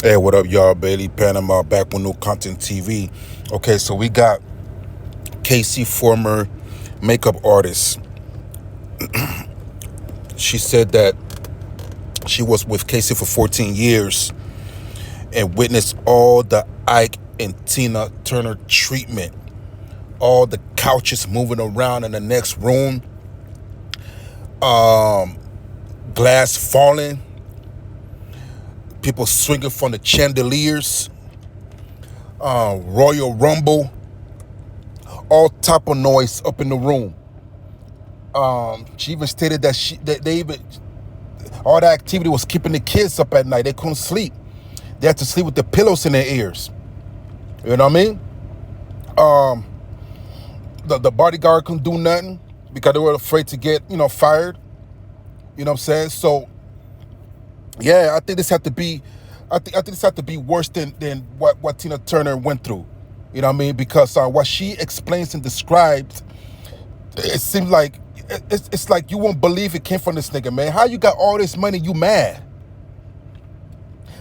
Hey, what up, y'all? Bailey Panama back with New Content TV. Okay, so we got Cassie, former makeup artist. She said that she was with Cassie for 14 years and witnessed all the Ike and Tina Turner treatment, all the couches moving around in the next room, glass falling, people swinging from the chandeliers, Royal Rumble, all type of noise up in the room. She even stated that they even all that activity was keeping the kids up at night. They couldn't sleep. They had to sleep with the pillows in their ears. You know what I mean? The bodyguard couldn't do nothing because they were afraid to get fired. You know what I'm saying? So yeah, I think this had to be, I think this had to be worse than what Tina Turner went through. You know what I mean? Because what she explains and describes, it seems like it's like you won't believe it came from this nigga, man. How you got all this money? You mad?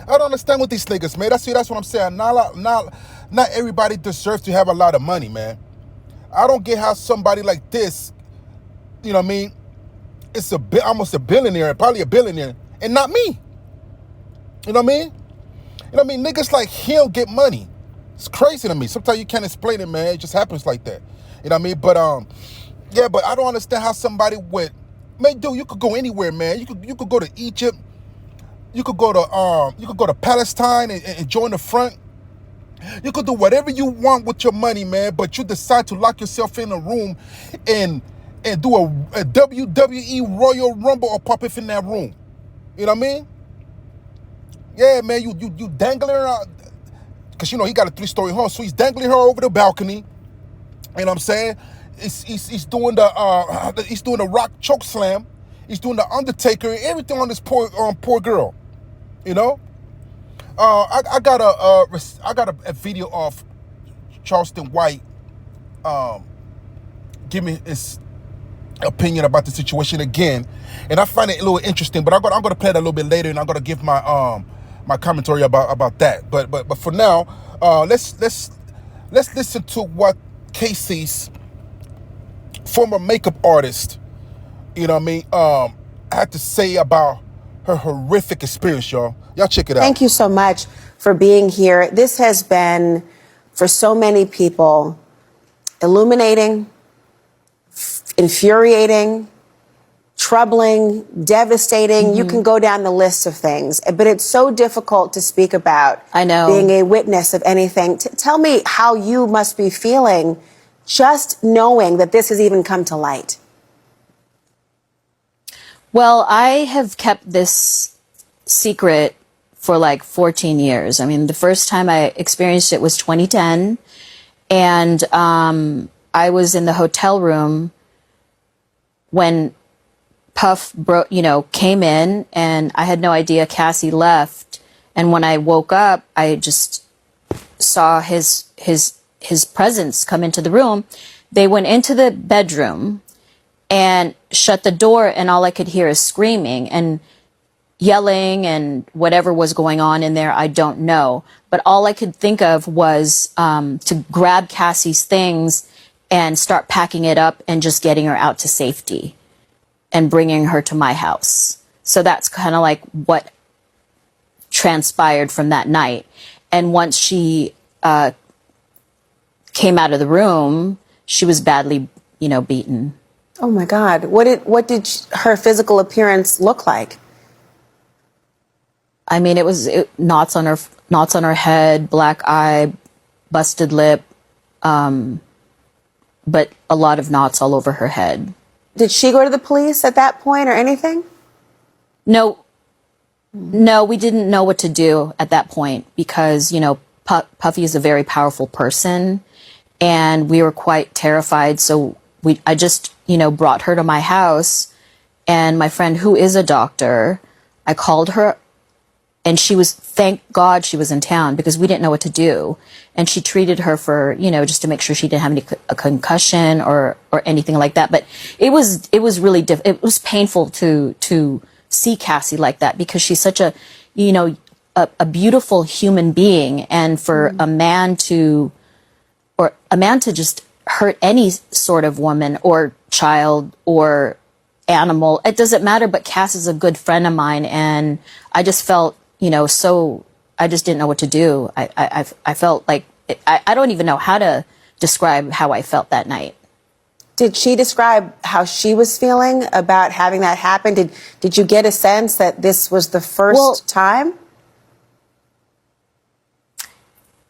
I don't understand with these niggas, man. That's what I'm saying. Not everybody deserves to have a lot of money, man. I don't get how somebody like this, you know what I mean, it's almost a billionaire, probably a billionaire, and not me. You know what I mean? You know what I mean? Niggas like him get money. It's crazy to me. Sometimes you can't explain it, man. It just happens like that. You know what I mean? But yeah, but I don't understand how somebody would, man, dude, you could go anywhere, man. You could go to Egypt. You could go to Palestine and join the front. You could do whatever you want with your money, man, but you decide to lock yourself in a room and do a WWE Royal Rumble or pop up in that room. You know what I mean? Yeah, man, you dangling her out, because he got a 3-story home, so he's dangling her over the balcony. You know what I'm saying? He's doing the Rock choke slam. He's doing the Undertaker and everything on this poor girl. You know? I got a video of Charleston White give me his opinion about the situation again, and I find it a little interesting. But I'm gonna play that a little bit later, and I'm gonna give my my commentary about that. But for now, let's listen to what Cassie's former makeup artist, you know what I mean, had to say about her horrific experience, y'all. Y'all check it out. Thank you so much for being here. This has been, for so many people, illuminating, infuriating, troubling, devastating. Mm-hmm. You can go down the list of things, but it's so difficult to speak about. I know. Being a witness of anything. Tell me how you must be feeling just knowing that this has even come to light. Well, I have kept this secret for like 14 years. I mean, the first time I experienced it was 2010. And I was in the hotel room when Puff came in, and I had no idea Cassie left. And when I woke up, I just saw his presence come into the room. They went into the bedroom and shut the door, and all I could hear is screaming and yelling and whatever was going on in there, I don't know. But all I could think of was to grab Cassie's things and start packing it up and just getting her out to safety and bringing her to my house. So that's kind of like what transpired from that night. And once she came out of the room, she was badly, beaten. Oh my God. What did her physical appearance look like? I mean, it was knots on her head, black eye, busted lip, but a lot of knots all over her head. Did she go to the police at that point or anything? No, we didn't know what to do at that point because, Puffy is a very powerful person and we were quite terrified. So I just, brought her to my house, and my friend, who is a doctor, I called her, and thank God she was in town because we didn't know what to do. And she treated her for, just to make sure she didn't have a concussion or anything like that. But it was really it was painful to see Cassie like that because she's such a, a beautiful human being, and for a man to just hurt any sort of woman or child or animal, it doesn't matter. But Cass is a good friend of mine, and I just felt, so I just didn't know what to do. I felt like I don't even know how to describe how I felt that night. Did she describe how she was feeling about having that happen? Did you get a sense that this was the first time?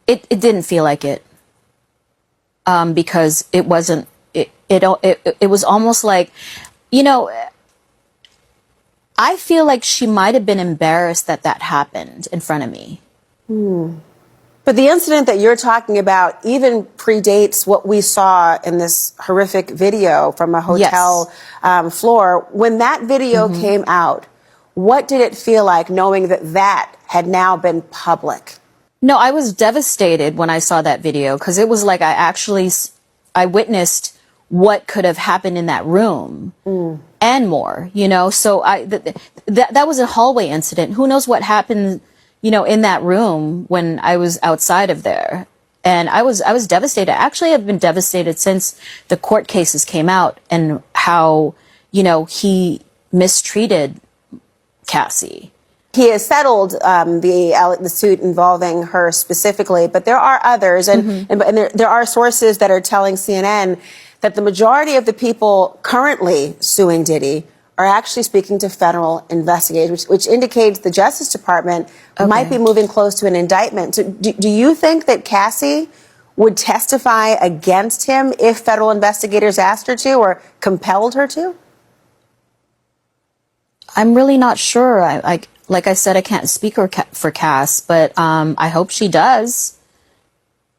It didn't feel like it, because it wasn't. It was almost like, I feel like she might have been embarrassed that happened in front of me. But the incident that you're talking about even predates what we saw in this horrific video from a hotel floor. When that video came out, what did it feel like knowing that had now been public? No, I was devastated when I saw that video, because it was like I witnessed what could have happened in that room and more, So that was a hallway incident. Who knows what happened, in that room when I was outside of there. And I was devastated. Actually, I've been devastated since the court cases came out, and how, he mistreated Cassie. He has settled the suit involving her specifically, but there are others, and there are sources that are telling CNN that the majority of the people currently suing Diddy are actually speaking to federal investigators, which indicates the Justice Department might be moving close to an indictment. So do you think that Cassie would testify against him if federal investigators asked her to or compelled her to? I'm really not sure. Like I said, I can't speak for Cass, but I hope she does.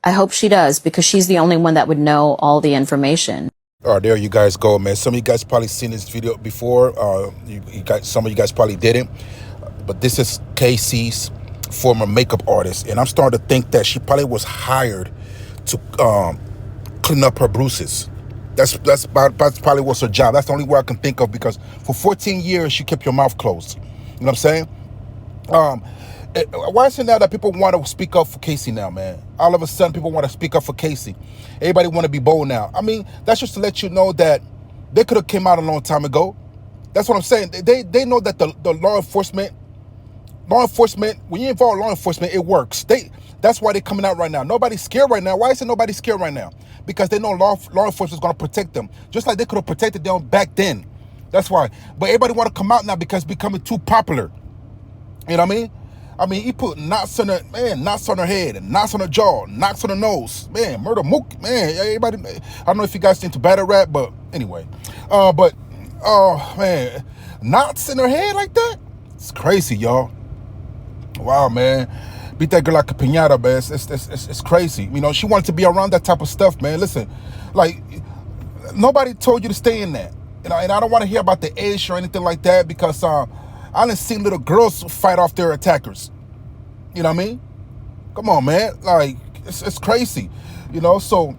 I hope she does, because she's the only one that would know all the information. Oh, there you guys go, man. Some of you guys probably seen this video before. Some of you guys probably didn't. But this is Cassie's former makeup artist, and I'm starting to think that she probably was hired to clean up her bruises. That's probably what's her job. That's the only way I can think of, because for 14 years she kept your mouth closed. You know what I'm saying? Why is it now that people want to speak up for Cassie now, man? All of a sudden, people want to speak up for Cassie. Everybody want to be bold now. I mean, that's just to let you know that they could have came out a long time ago. That's what I'm saying. They know that the law enforcement, when you involve law enforcement, it works. That's why they're coming out right now. Nobody's scared right now. Why is it nobody's scared right now? Because they know law enforcement is going to protect them, just like they could have protected them back then. That's why. But everybody want to come out now because it's becoming too popular. You know what I mean? I mean, he put knots on her head, and knots on her jaw, knots on her nose. Man, murder mook. Man, everybody, I don't know if you guys into battle rap, but anyway. Man, knots in her head like that? It's crazy, y'all. Wow, man. Beat that girl like a piñata, man. It's crazy. She wanted to be around that type of stuff, man. Listen, like, nobody told you to stay in that. And I don't want to hear about the age or anything like that, because I done seen little girls fight off their attackers. You know what I mean? Come on, man. Like, it's crazy. So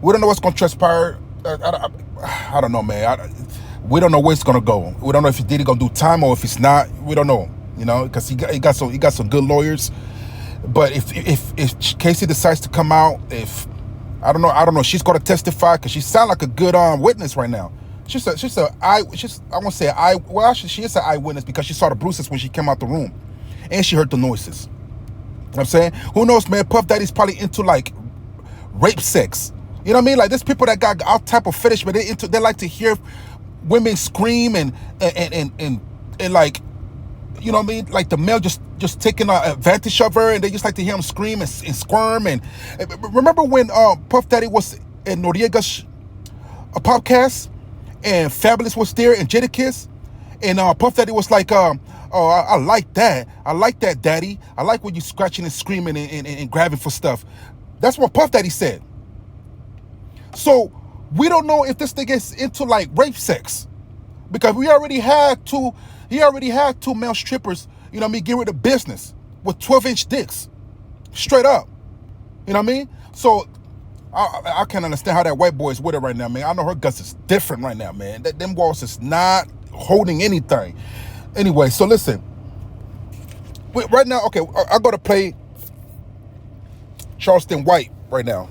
we don't know what's going to transpire. I don't know, man. We don't know where it's going to go. We don't know if Diddy going to do time or if it's not. We don't know, because he got some good lawyers. But if Cassie decides to come out, I don't know, she's going to testify, because she sounds like a good witness right now. She is an eyewitness, because she saw the bruises when she came out the room, and she heard the noises. You know what I'm saying? Who knows, man? Puff Daddy's probably into like rape sex. You know what I mean? Like, there's people that got all type of fetish, but they like to hear women scream and like, you know what I mean? Like the male just taking advantage of her, and they just like to hear him scream and squirm. And remember when Puff Daddy was in Noriega's podcast, and Fabulous was there, and Jadakiss, and Puff Daddy was like, I like that. I like that, Daddy. I like when you scratching and screaming and grabbing for stuff. That's what Puff Daddy said. So we don't know if this thing gets into like rape sex, because he already had two male strippers, you know what I mean, get rid of business with 12-inch dicks. Straight up. You know what I mean? So I can't understand how that white boy is with her right now, man. I know her guts is different right now, man. Them walls is not holding anything. Anyway, so listen. Wait, right now, okay, I got to play Charleston White right now.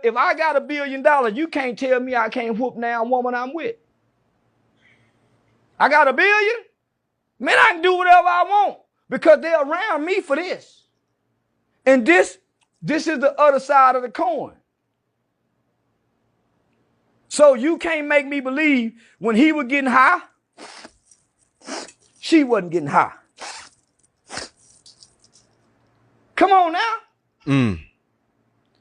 If I got $1 billion, you can't tell me I can't whoop now woman I'm with. I got $1 billion, man, I can do whatever I want because they're around me for this. And this is the other side of the coin. So you can't make me believe when he was getting high, she wasn't getting high. Come on now.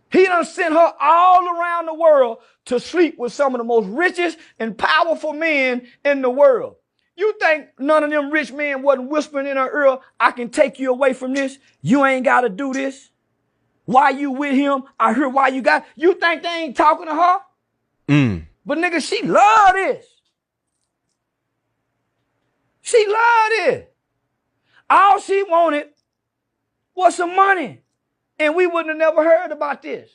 He done sent her all around the world to sleep with some of the most richest and powerful men in the world. You think none of them rich men wasn't whispering in her ear, I can take you away from this? You ain't got to do this. Why you with him? I hear why you got. You think they ain't talking to her? But nigga, she love this. She loved it. All she wanted was some money. And we wouldn't have never heard about this.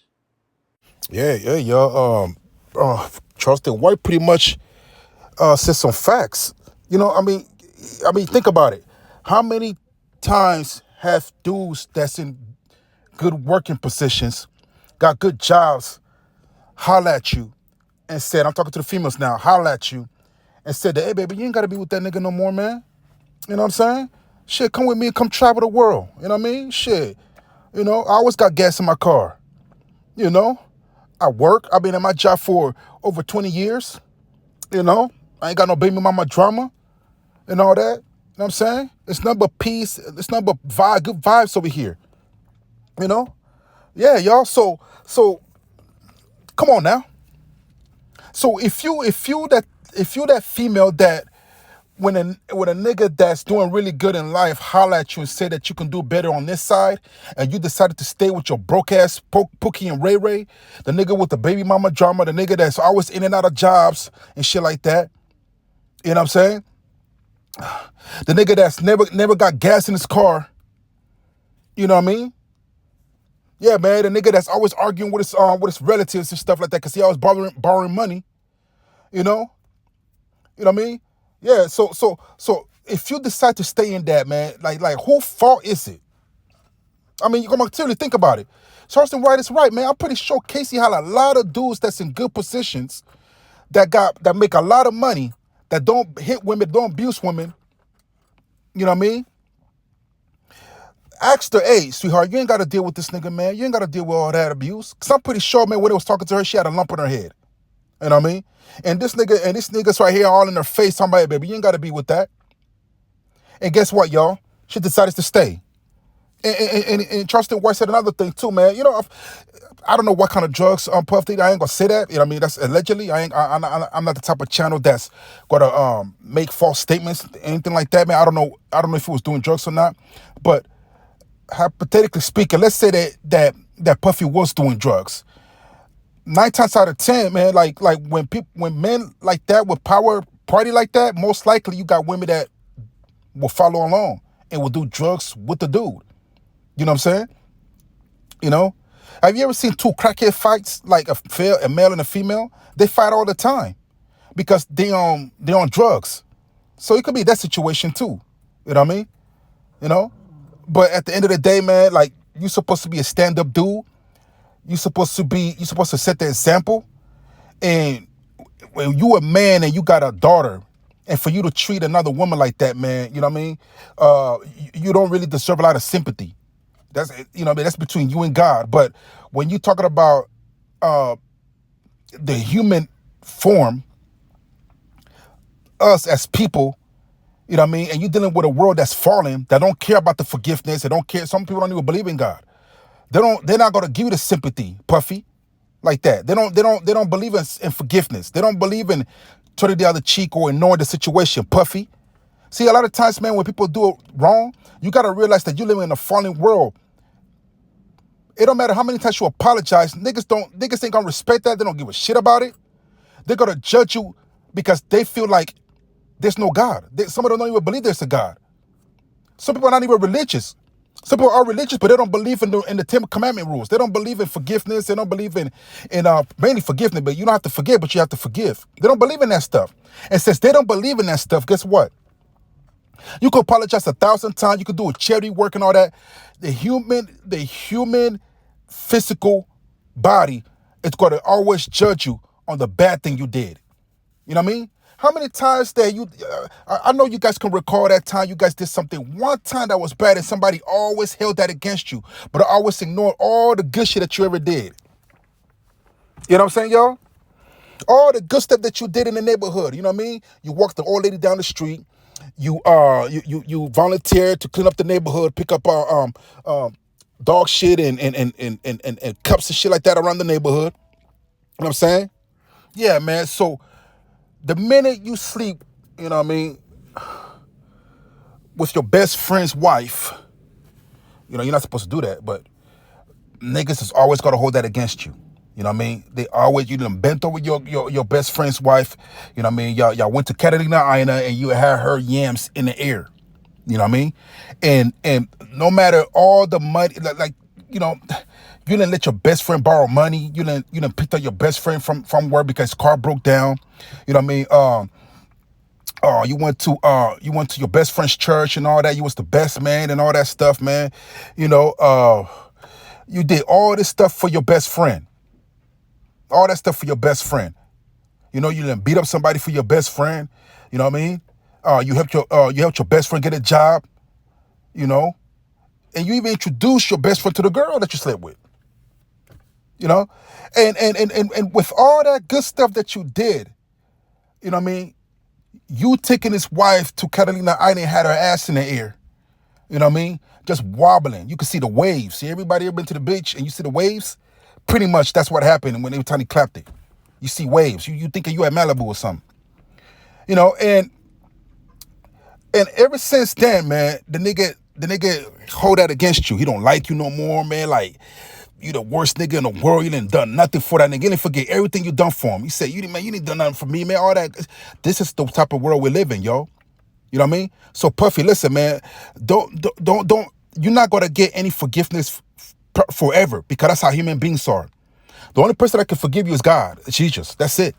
Yeah, y'all. Charleston White pretty much said some facts. You know, I mean, think about it. How many times have dudes that's in good working positions, got good jobs, holla at you and said, I'm talking to the females now, holla at you and said that, hey, baby, you ain't got to be with that nigga no more, man. You know what I'm saying? Shit, come with me and come travel the world. You know what I mean? Shit. You know, I always got gas in my car. You know? I work. I've been at my job for over 20 years. You know? I ain't got no baby mama drama and all that. You know what I'm saying? It's nothing but peace. It's nothing but good vibes over here. You know? Yeah, y'all. So come on now. So if you that female that when a nigga that's doing really good in life holler at you and say that you can do better on this side, and you decided to stay with your broke ass Pookie and Ray Ray, the nigga with the baby mama drama, the nigga that's always in and out of jobs and shit like that. You know what I'm saying? The nigga that's never got gas in his car. You know what I mean? Yeah, man, the nigga that's always arguing with his relatives and stuff like that because he always borrowing money. You know? You know what I mean? Yeah, so if you decide to stay in that, man, like whose fault is it? I mean, you're gonna seriously think about it. Charleston White is right, man. I'm pretty sure Casey had a lot of dudes that's in good positions that make a lot of money, that don't hit women, don't abuse women. You know what I mean? Asked her, hey, sweetheart, you ain't gotta deal with this nigga, man. You ain't gotta deal with all that abuse. Cause I'm pretty sure, man, when they was talking to her, she had a lump in her head. You know what I mean? And this nigga's right here all in her face talking about, hey, baby, you ain't got to be with that. And guess what, y'all? She decided to stay. And Charleston White said another thing too, man. You know, I don't know what kind of drugs Puff did. I ain't gonna say that. You know what I mean? That's allegedly. I'm not the type of channel that's gonna make false statements, anything like that, man. I don't know if he was doing drugs or not. But hypothetically speaking, let's say that Puffy was doing drugs. 9 times out of 10, man, like when men like that with power party like that, most likely you got women that will follow along and will do drugs with the dude. You know what I'm saying? You know? Have you ever seen two crackhead fights, like a male and a female? They fight all the time because they're on drugs. So it could be that situation too. You know what I mean? You know? But at the end of the day, man, like, you're supposed to be a stand-up dude. You're supposed to set the example. And when you a man and you got a daughter, and for you to treat another woman like that, man, you know what I mean? You don't really deserve a lot of sympathy. That's, you know, that's between you and God. But when you're talking about the human form, us as people, you know what I mean? And you're dealing with a world that's falling, that don't care about the forgiveness, they don't care. Some people don't even believe in God. They're not gonna give you the sympathy, Puffy, like that. They don't believe in forgiveness. They don't believe in turning the other cheek or ignoring the situation, Puffy. See, a lot of times, man, when people do it wrong, you gotta realize that you live in a fallen world. It don't matter how many times you apologize, niggas ain't gonna respect that. They don't give a shit about it. They're gonna judge you because they feel like there's no God. Some of them don't even believe there's a God. Some people are not even religious. Some people are religious, but they don't believe in the 10 commandment rules. They don't believe in forgiveness. They don't believe in mainly forgiveness, but you don't have to forgive, but you have to forgive. They don't believe in that stuff. And since they don't believe in that stuff, guess what? You could apologize 1,000 times. You could do a charity work and all that. The human physical body is going to always judge you on the bad thing you did. You know what I mean? How many times that I know you guys can recall that time you guys did something one time that was bad and somebody always held that against you, but I always ignored all the good shit that you ever did. You know what I'm saying, y'all? All the good stuff that you did in the neighborhood. You know what I mean? You walked the old lady down the street. You volunteered to clean up the neighborhood, pick up dog shit and cups and shit like that around the neighborhood. You know what I'm saying? Yeah, man. So the minute you sleep, you know what I mean, with your best friend's wife, you know, you're not supposed to do that, but niggas is always gonna hold that against you. You know what I mean? They always, you done bent over your best friend's wife. You know what I mean? Y'all went to Catalina Island and you had her yams in the air. You know what I mean? And no matter all the money, like you know, you didn't let your best friend borrow money. You didn't pick up your best friend from work because his car broke down. You know what I mean? You went to your best friend's church and all that. You was the best man and all that stuff, man. You know, you did all this stuff for your best friend. All that stuff for your best friend. You know, you didn't beat up somebody for your best friend. You know what I mean? You helped your best friend get a job. You know, and you even introduced your best friend to the girl that you slept with. You know, and with all that good stuff that you did, you know what I mean? You taking his wife to Catalina Island and had her ass in the air. You know what I mean? Just wobbling. You can see the waves. See, everybody ever been to the beach and you see the waves? Pretty much that's what happened when every time he clapped it. You see waves. You thinking you at Malibu or something. You know, and ever since then, man, the nigga hold that against you. He don't like you no more, man. Like, you the worst nigga in the world. You didn't done nothing for that nigga. You didn't forget everything you done for him. He said, you didn't done nothing for me, man. All that. This is the type of world we live in, yo. You know what I mean? So Puffy, listen, man. Don't. You're not gonna get any forgiveness forever because that's how human beings are. The only person that can forgive you is God. It's Jesus. That's it.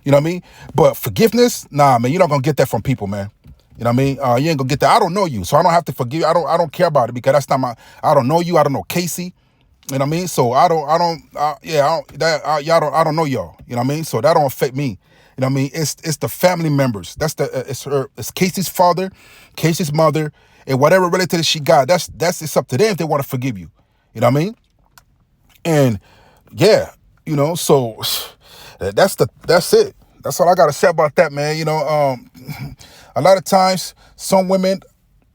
You know what I mean? But forgiveness, nah, man. You're not gonna get that from people, man. You know what I mean? You ain't gonna get that. I don't know you, so I don't have to forgive you. I don't care about it because that's not my. I don't know you. I don't know Cassie. You know what I mean? So I don't know y'all. You know what I mean? So that don't affect me. You know what I mean? It's the family members. That's it's Casey's father, Casey's mother, and whatever relative she got. That's it's up to them if they want to forgive you. You know what I mean? And yeah, you know, so that's it. That's all I gotta say about that, man. You know, a lot of times some women,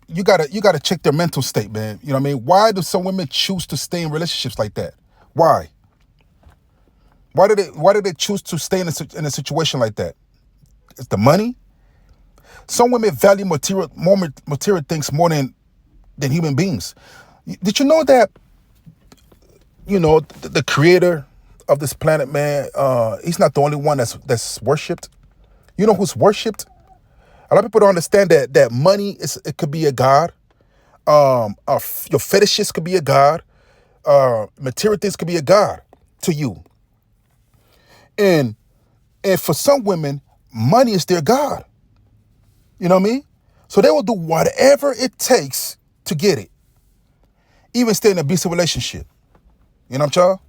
you gotta check their mental state, man. You know what I mean? Why do some women choose to stay in relationships like that? Why? Why do they choose to stay in a situation like that? It's the money. Some women value material things more than human beings. Did you know that? You know, the creator of this planet, man. He's not the only one that's worshipped. You know who's worshipped? A lot of people don't understand that money it could be a god. Your fetishes could be a god. Material things could be a god to you. And for some women, money is their god. You know what I mean? So they will do whatever it takes to get it. Even stay in an abusive relationship. You know what I'm saying?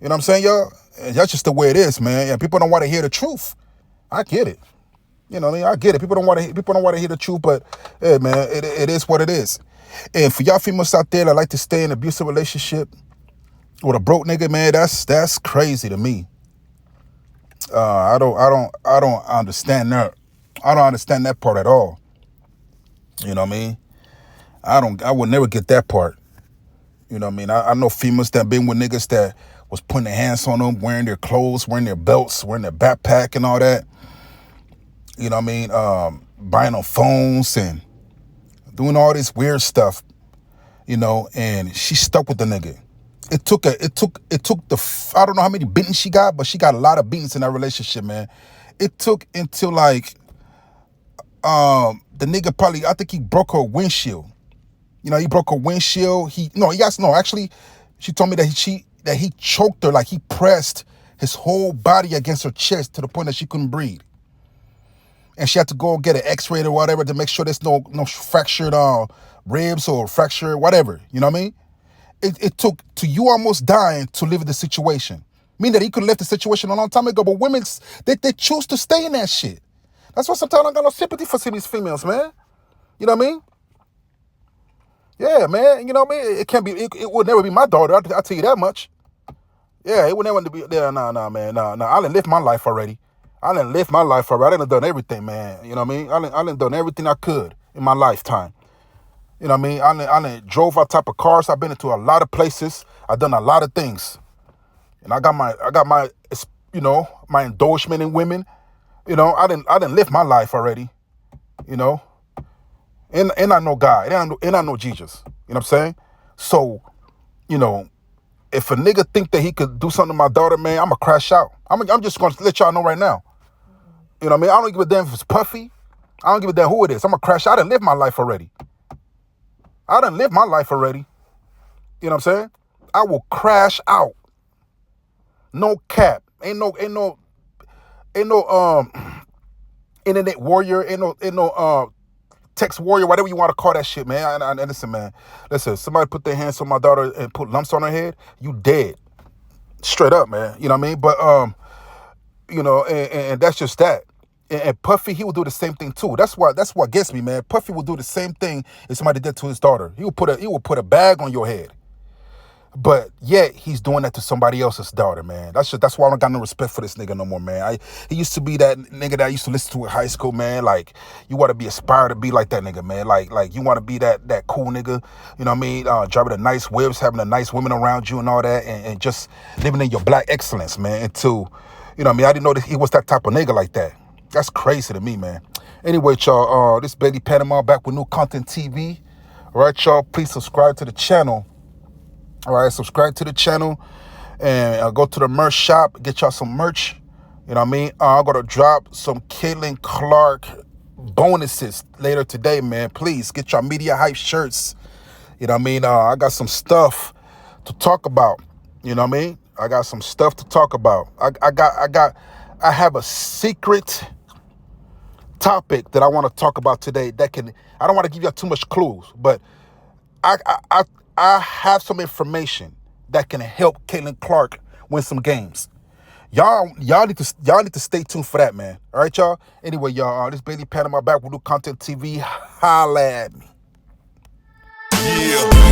You know what I'm saying, y'all? And that's just the way it is, man. Yeah, people don't want to hear the truth. I get it. You know what I mean? I get it. People don't want to hear the truth, but hey, man, it is what it is. And for y'all females out there that like to stay in an abusive relationship with a broke nigga, man, that's crazy to me. I don't understand that. I don't understand that part at all. You know what I mean? I would never get that part. You know what I mean? I know females that been with niggas that was putting their hands on them, wearing their clothes, wearing their belts, wearing their backpack and all that. You know what I mean? Buying on phones and doing all this weird stuff, you know, and she stuck with the nigga. It took the, I don't know how many beatings she got, but she got a lot of beatings in that relationship, man. It took until like, the nigga probably, I think he broke her windshield. You know, he broke her windshield. Actually, she told me that he choked her, like he pressed his whole body against her chest to the point that she couldn't breathe. and she had to go get an X-ray or whatever to make sure there's no fractured ribs or fractured whatever. You know what I mean? It took to you almost dying to live in the situation. Meaning that he could have left the situation a long time ago, but women, they choose to stay in that shit. That's why sometimes I don't got no sympathy for some of these females, man. You know what I mean? Yeah, man. You know what I mean? It can't be. It would never be my daughter. I'll tell you that much. Yeah, it would never be. Yeah, nah, man. Nah. I done lived my life already. I done done everything, man. You know what I mean? I done done everything I could in my lifetime. You know what I mean? I done drove all type of cars. I've been into a lot of places. I've done a lot of things. And I got my you know, my endorsement in women. You know, I didn't live my life already. You know, and I know God, and I know Jesus. You know what I'm saying? So, you know, if a nigga think that he could do something to my daughter, man, I'ma crash out. I'm just gonna let y'all know right now. You know what I mean? I don't give a damn if it's Puffy. I don't give a damn who it is. I'ma crash out. I done lived my life already. You know what I'm saying? I will crash out. No cap. Ain't no internet warrior, ain't no text warrior, whatever you want to call that shit, man. And listen, man. Listen, somebody put their hands on my daughter and put lumps on her head, you dead. Straight up, man. You know what I mean? But you know, and that's just that. And Puffy, he will do the same thing too. That's what gets me, man. Puffy will do the same thing if somebody did to his daughter. He will put a bag on your head. But yet he's doing that to somebody else's daughter, man. That's why I don't got no respect for this nigga no more, man. He used to be that nigga that I used to listen to in high school, man. Like, you want to be aspired to be like that nigga, man. Like you want to be that cool nigga, you know what I mean? Driving the nice whips, having the nice women around you and all that, and just living in your black excellence, man. Until, you know what I mean? I didn't know that he was that type of nigga like that. That's crazy to me, man. Anyway, y'all, this Baby Panama back with new content TV. All right, y'all, please subscribe to the channel. All right, subscribe to the channel and go to the merch shop, get y'all some merch. You know what I mean? I'm going to drop some Caitlin Clark bonuses later today, man. Please get y'all media hype shirts. You know what I mean? I got some stuff to talk about. You know what I mean? I got some stuff to talk about. I have a secret topic that I want to talk about today I don't want to give y'all too much clues, but I have some information that can help Caitlin Clark win some games. Y'all need to stay tuned for that, man. All right, y'all. Anyway, y'all, this Baby Panama back with new content TV. Holla at me. Yeah.